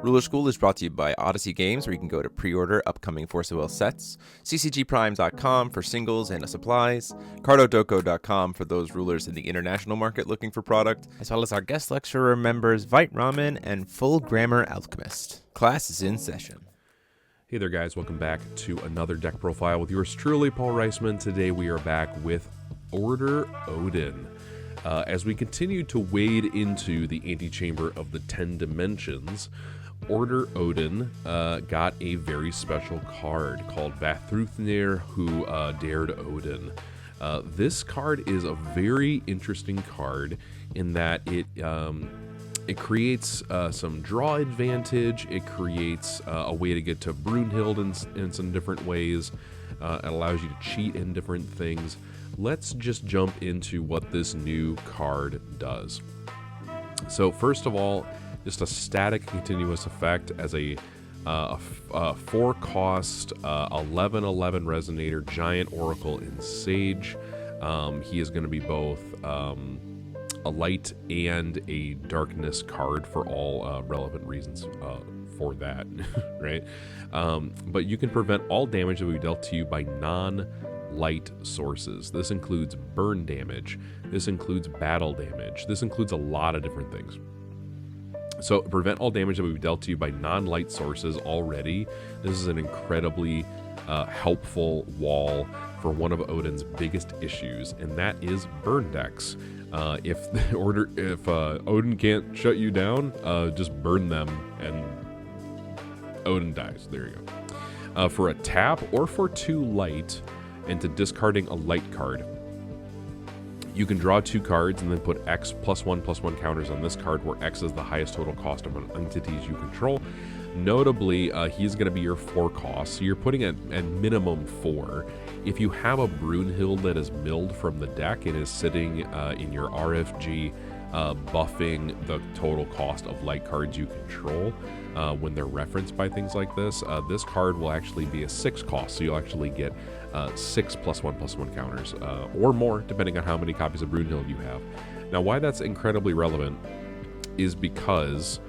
Ruler School is brought to you by Odyssey Games, where you can go to pre-order upcoming Force of Will sets, ccgprime.com for singles and supplies, cardodoko.com for those rulers in the international market looking for product, as well as our guest lecturer members Vite Ramen and Full Grammar Alchemist. Class is in session. Hey there guys, welcome back to another deck profile with yours truly, Paul Reissmann. Today we are back with Order Odin. As we continue to wade into the antechamber of the 10 dimensions, Order Odin got a very special card called Vafthrûdnir, who dared Odin. This card is a very interesting card in that it creates some draw advantage. It creates a way to get to Brunhild in some different ways. It allows you to cheat in different things. Let's just jump into what this new card does. So first of all, just a static continuous effect as a 4-cost 11/11 resonator giant oracle in Sage. He is going to be both a light and a darkness card for all relevant reasons for that, right? But you can prevent all damage that will be dealt to you by non-light sources. This includes burn damage. This includes battle damage. This includes a lot of different things. So prevent all damage that will be dealt to you by non-light sources already. This is an incredibly helpful wall for one of Odin's biggest issues, and that is burn decks. If Odin can't shut you down, just burn them and Odin dies. There you go. For a tap or for 2 light and to discarding a light card, you can draw 2 cards and then put X +1/+1 counters on this card, where X is the highest total cost of entities you control. Notably, he's going to be your 4 cost, so you're putting at minimum 4. If you have a Brunhild that is milled from the deck and is sitting in your RFG, buffing the total cost of light cards you control when they're referenced by things like this, this card will actually be a 6 cost, so you'll actually get 6 +1/+1 counters, or more, depending on how many copies of Brunhild you have. Now, why that's incredibly relevant is because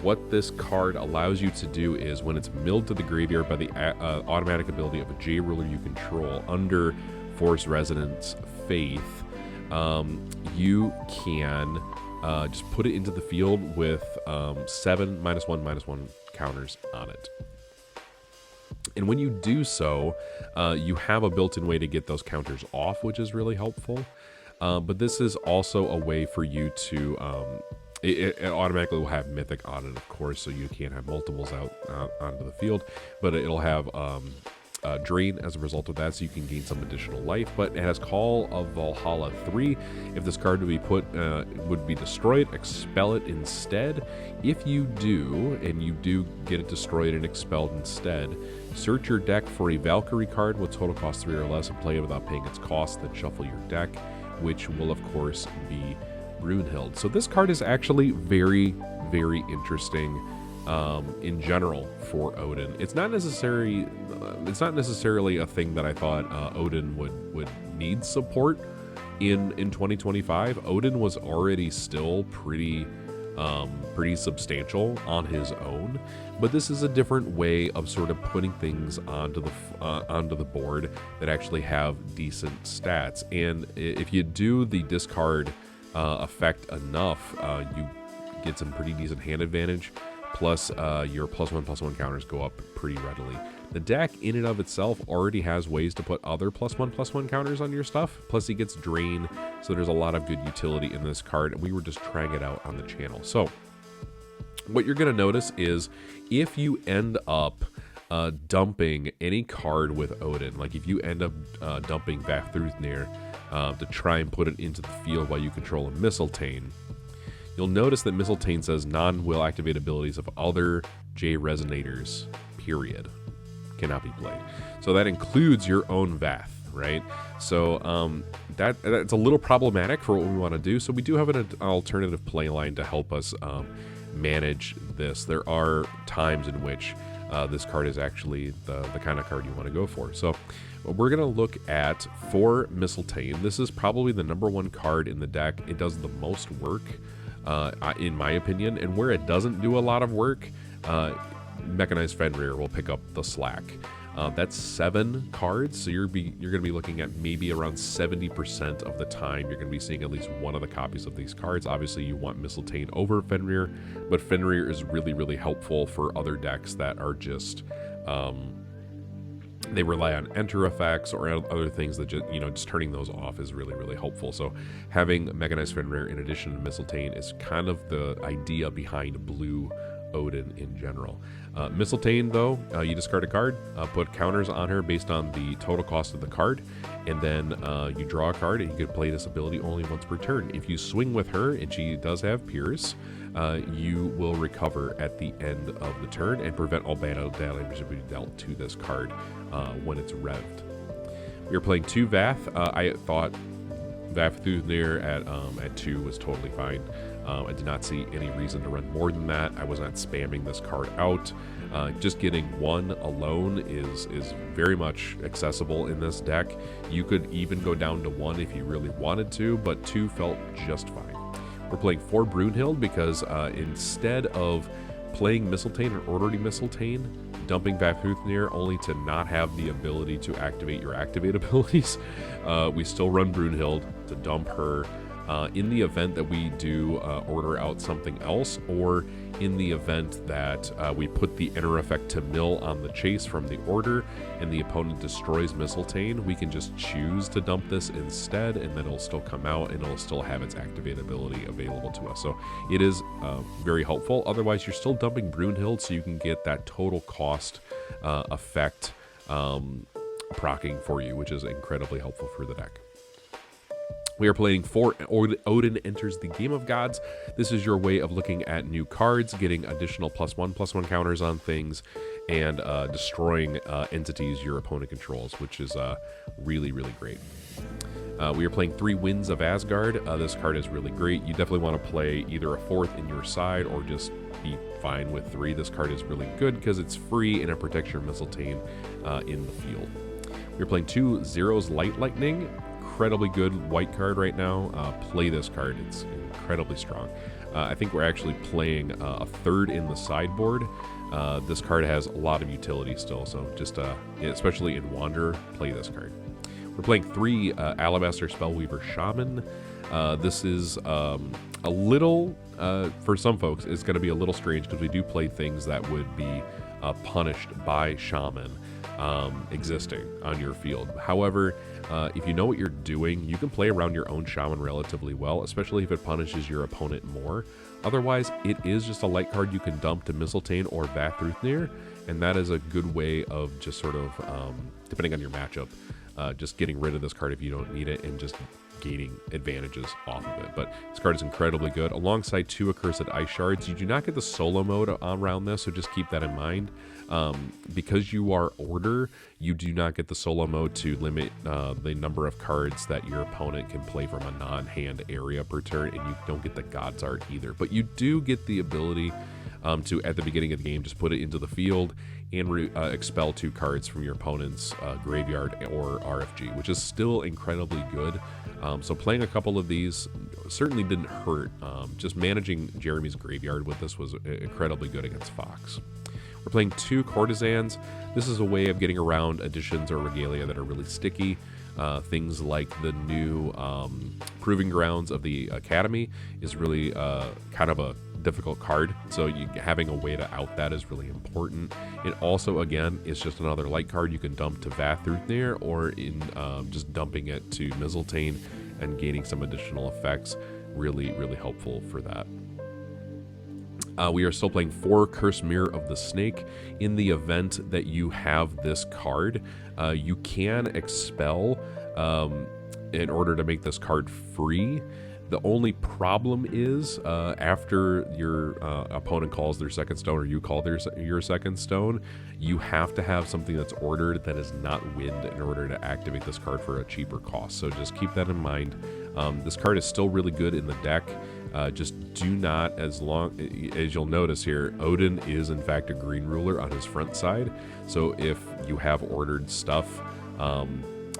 what this card allows you to do is, when it's milled to the graveyard by the automatic ability of a J ruler you control under Force Resonance Faith, you can just put it into the field with 7 -1/-1 counters on it. And when you do so, you have a built-in way to get those counters off, which is really helpful. But this is also a way for you to... It automatically will have Mythic on it, of course, so you can't have multiples out onto the field. But it'll have Drain as a result of that, so you can gain some additional life. But it has Call of Valhalla 3. If this card would be destroyed, expel it instead. If you do, and you do get it destroyed and expelled instead, search your deck for a Valkyrie card with total cost 3 or less and play it without paying its cost. Then shuffle your deck, which will of course be Brunhild. So this card is actually very, very interesting in general for Odin. It's not necessarily a thing that I thought Odin would need support in 2025. Odin was already still pretty substantial on his own, but this is a different way of sort of putting things onto the board that actually have decent stats. And if you do the discard effect enough, you get some pretty decent hand advantage, plus your +1/+1 counters go up pretty readily. The deck in and of itself already has ways to put other +1/+1 counters on your stuff, plus he gets Drain, so there's a lot of good utility in this card, and we were just trying it out on the channel. So what you're going to notice is, if you end up dumping any card with Odin, like if you end up dumping Vafthrûdnir to try and put it into the field while you control a Mistletoe, you'll notice that Mistletoe says non-will activate abilities of other J resonators, period, cannot be played. So that includes your own Vath, right? So that's a little problematic for what we want to do. So we do have an alternative play line to help us manage this. There are times in which this card is actually the kind of card you want to go for. So we're going to look at, for Mistletoe, this is probably the #1 card in the deck. It does the most work in my opinion. And where it doesn't do a lot of work, Mechanized Fenrir will pick up the slack. That's 7 cards, so you're going to be looking at maybe around 70% of the time you're going to be seeing at least one of the copies of these cards. Obviously, you want Mistletoe over Fenrir, but Fenrir is really, really helpful for other decks that are just they rely on enter effects or other things that just turning those off is really, really helpful. So having Mechanized Fenrir in addition to Mistletoe is kind of the idea behind blue Odin in general. Mistletoe, though, you discard a card, put counters on her based on the total cost of the card, and then you draw a card, and you can play this ability only once per turn. If you swing with her, and she does have Pierce, you will recover at the end of the turn and prevent all battle damage to be dealt to this card when it's revved. We are playing 2 Vath. I thought Vafthrûdnir at 2 was totally fine. I did not see any reason to run more than that. I was not spamming this card out. Just getting 1 alone is very much accessible in this deck. You could even go down to 1 if you really wanted to, but 2 felt just fine. We're playing 4 Brunhild because instead of playing Mistletoe and ordering Mistletoe, dumping Vafthrûdnir only to not have the ability to activate your activate abilities, we still run Brunhild to dump her in the event that we do order out something else, or in the event that we put the enter effect to mill on the chase from the order and the opponent destroys Mistletoe, we can just choose to dump this instead, and then it'll still come out and it'll still have its activate ability available to us. So it is very helpful. Otherwise, you're still dumping Brunhild, so you can get that total cost effect proccing for you, which is incredibly helpful for the deck. We are playing 4 Odin Enters the Game of Gods. This is your way of looking at new cards, getting additional +1/+1 counters on things, and destroying entities your opponent controls, which is really, really great. We are playing 3 Winds of Asgard. This card is really great. You definitely want to play either a 4th in your side or just be fine with 3. This card is really good because it's free and it protects your Mistletoe in the field. We're playing 2 Zero's Light Lightning. Incredibly good white card right now. Play this card. It's incredibly strong. I think we're actually playing a 3rd in the sideboard. This card has a lot of utility still, so just especially in Wanderer, play this card. We're playing 3 Alabaster Spellweaver Shaman. This is a little, for some folks, it's going to be a little strange because we do play things that would be punished by Shaman existing on your field. However, if you know what you're doing, you can play around your own Shaman relatively well, especially if it punishes your opponent more. Otherwise, it is just a light card you can dump to Mistletoe or Vafthrûdnir, and that is a good way of just sort of, depending on your matchup, just getting rid of this card if you don't need it and just gaining advantages off of it. But this card is incredibly good. Alongside 2 Accursed Ice Shards, you do not get the solo mode around this, so just keep that in mind. Because you are Order, you do not get the solo mode to limit the number of cards that your opponent can play from a non-hand area per turn, and you don't get the God's Art either. But you do get the ability to, at the beginning of the game, just put it into the field and expel 2 cards from your opponent's graveyard or RFG, which is still incredibly good. So playing a couple of these certainly didn't hurt. Just managing Jeremy's graveyard with this was incredibly good against Fox. We're playing 2 Courtesans. This is a way of getting around additions or regalia that are really sticky. Things like the new Proving Grounds of the Academy is really kind of a difficult card, so having a way to out that is really important. It also, again, is just another light card you can dump to Vafthrûdnir, or in just dumping it to Mistletoe and gaining some additional effects. Really, really helpful for that. We are still playing 4 Curse Mirror of the Snake. In the event that you have this card, you can expel in order to make this card free. The only problem is after your opponent calls their second stone, or you call your second stone, you have to have something that's ordered that is not wind in order to activate this card for a cheaper cost. So just keep that in mind. This card is still really good in the deck. Just do not, as you'll notice here, Odin is in fact a green ruler on his front side. So if you have ordered stuff,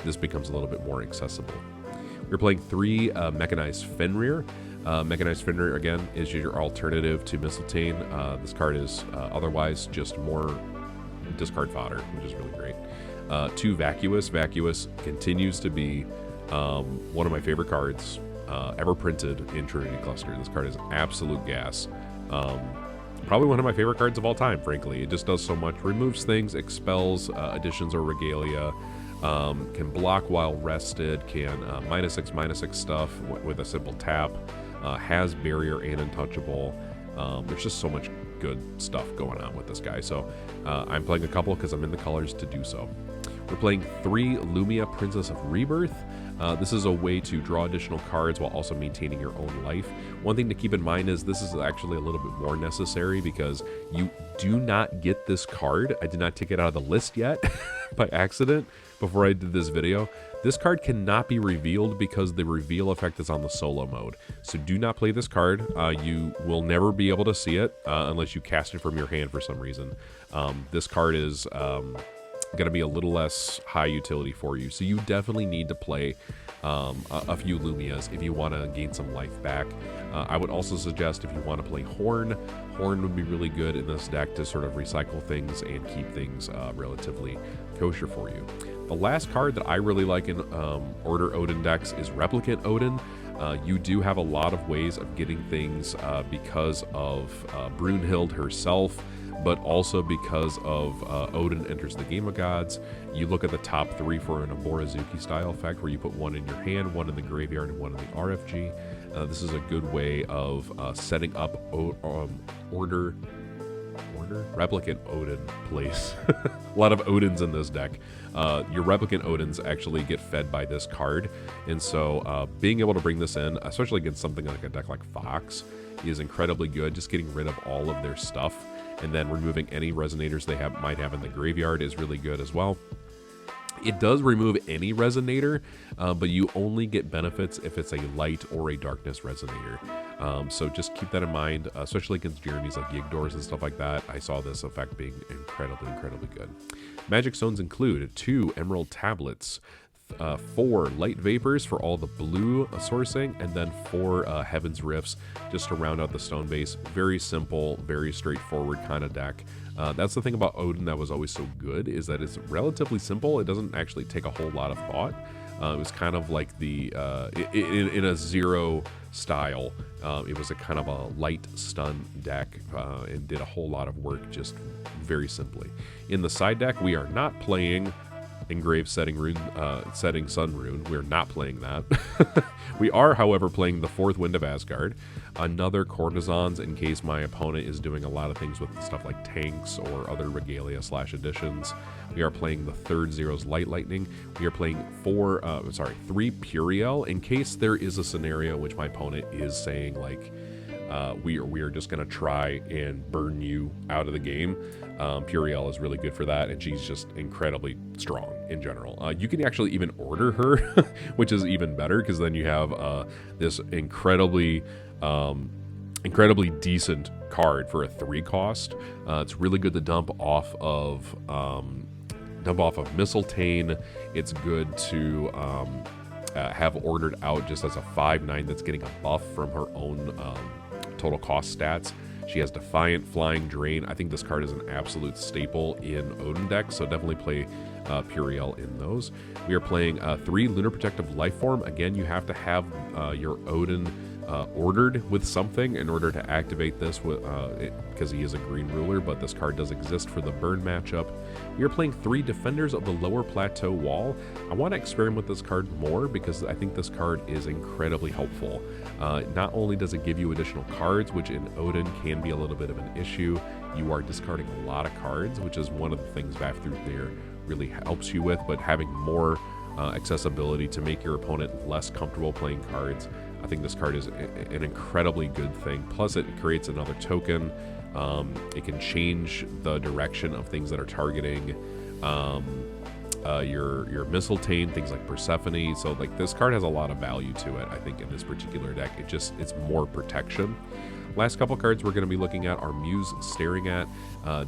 this becomes a little bit more accessible. We're playing 3 Mechanized Fenrir. Mechanized Fender, again, is your alternative to Mistletoe. This card is otherwise just more discard fodder, which is really great. 2 Vacuous. Vacuous continues to be one of my favorite cards ever printed in Trinity Cluster. This card is absolute gas. Probably one of my favorite cards of all time, frankly. It just does so much. Removes things, expels additions or regalia, can block while rested, can -6/-6 stuff with a simple tap, has barrier and untouchable. There's just so much good stuff going on with this guy. So I'm playing a couple because I'm in the colors to do so. We're playing 3 Lumia Princess of Rebirth. This is a way to draw additional cards while also maintaining your own life. One thing to keep in mind is this is actually a little bit more necessary because you do not get this card. I did not take it out of the list yet by accident before I did this video. This card cannot be revealed because the reveal effect is on the solo mode. So do not play this card. You will never be able to see it unless you cast it from your hand for some reason. This card is going to be a little less high utility for you. So you definitely need to play a few Lumias if you want to gain some life back. I would also suggest if you want to play Horn, Horn would be really good in this deck to sort of recycle things and keep things relatively kosher for you. The last card that I really like in Order Odin decks is Replicant Odin. You do have a lot of ways of getting things because of Brunhild herself, but also because of Odin enters the Game of Gods. You look at the top 3 for an Aborazuki style effect where you put 1 in your hand, 1 in the graveyard, and 1 in the RFG. This is a good way of setting up Order Replicant Odin place. A lot of Odins in this deck. Your Replicant Odins actually get fed by this card, and so being able to bring this in, especially against something like a deck like Fox, is incredibly good. Just getting rid of all of their stuff and then removing any resonators they might have in the graveyard is really good as well. It does remove any resonator, but you only get benefits if it's a light or a darkness resonator. So just keep that in mind, especially against Jeremy's like Yigdors and stuff like that. I saw this effect being incredibly, incredibly good. Magic stones include 2 emerald tablets, 4 light vapors for all the blue sourcing, and then 4 heaven's rifts just to round out the stone base. Very simple, very straightforward kind of deck. That's the thing about Odin that was always so good, is that it's relatively simple. It doesn't actually take a whole lot of thought. It was kind of like the in a zero style. It was a kind of a light stun deck and did a whole lot of work just very simply. In the side deck, we are not playing Engraved Setting Sun Rune. We're not playing that. We are, however, playing the 4th Wind of Asgard, another Courtesans in case my opponent is doing a lot of things with stuff like tanks or other regalia / additions. We are playing the 3rd Zero's Light Lightning. We are playing 3 Puriel in case there is a scenario in which my opponent is saying like, we are just going to try and burn you out of the game. Puriel is really good for that, and she's just incredibly strong in general. You can actually even order her, which is even better, because then you have this incredibly decent card for a 3 cost. It's really good to dump off of Mistletoe. It's good to have ordered out just as a 5/9 that's getting a buff from her own total cost stats. She has Defiant, Flying, Drain. I think this card is an absolute staple in Odin decks, so definitely play Puriel in those. We are playing 3 Lunar Protective Lifeform. Again, you have to have your Odin ordered with something in order to activate this because he is a green ruler, but this card does exist for the burn matchup. We are playing 3 Defenders of the Lower Plateau Wall. I want to experiment with this card more because I think this card is incredibly helpful. Not only does it give you additional cards, which in Odin can be a little bit of an issue, you are discarding a lot of cards, which is one of the things Vafthrud there really helps you with, but having more accessibility to make your opponent less comfortable playing cards, I think this card is an incredibly good thing. Plus, it creates another token. It can change the direction of things that are targeting your Mistletoe, things like Persephone. So, like, this card has a lot of value to it, I think, in this particular deck. It's more protection. Last couple cards we're going to be looking at are Muse Staring At.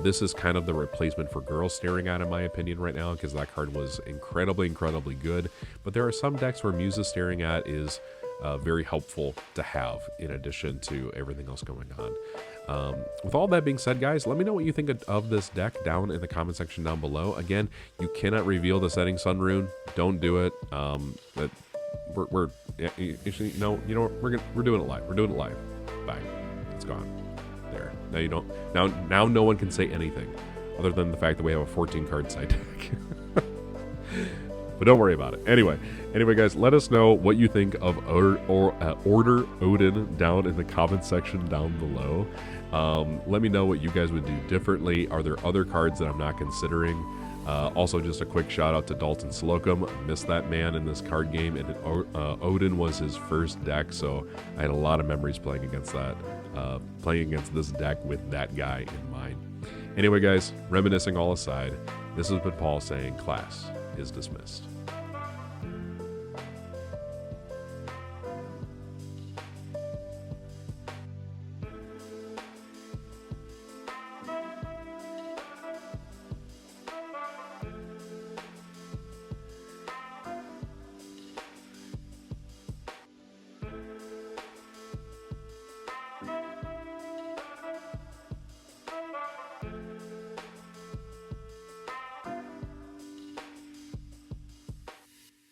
This is kind of the replacement for Girl Staring At, in my opinion, right now, because that card was incredibly, incredibly good. But there are some decks where Muse Staring At is very helpful to have in addition to everything else going on. With all that being said, guys, let me know what you think of this deck down in the comment section down below. Again, you cannot reveal the setting sun rune. Don't do it. But we're doing it live. We're doing it live. Bye. It's gone. There. Now you don't. Now no one can say anything other than the fact that we have a 14 card side deck. But don't worry about it. Anyway, guys, let us know what you think of Order Odin down in the comment section down below. Let me know what you guys would do differently. Are there other cards that I'm not considering? Also, just a quick shout out to Dalton Slocum. Missed that man in this card game, and Odin was his first deck, so I had a lot of memories playing against this deck with that guy in mind. Anyway, guys, reminiscing all aside, this has been Paul saying class is dismissed.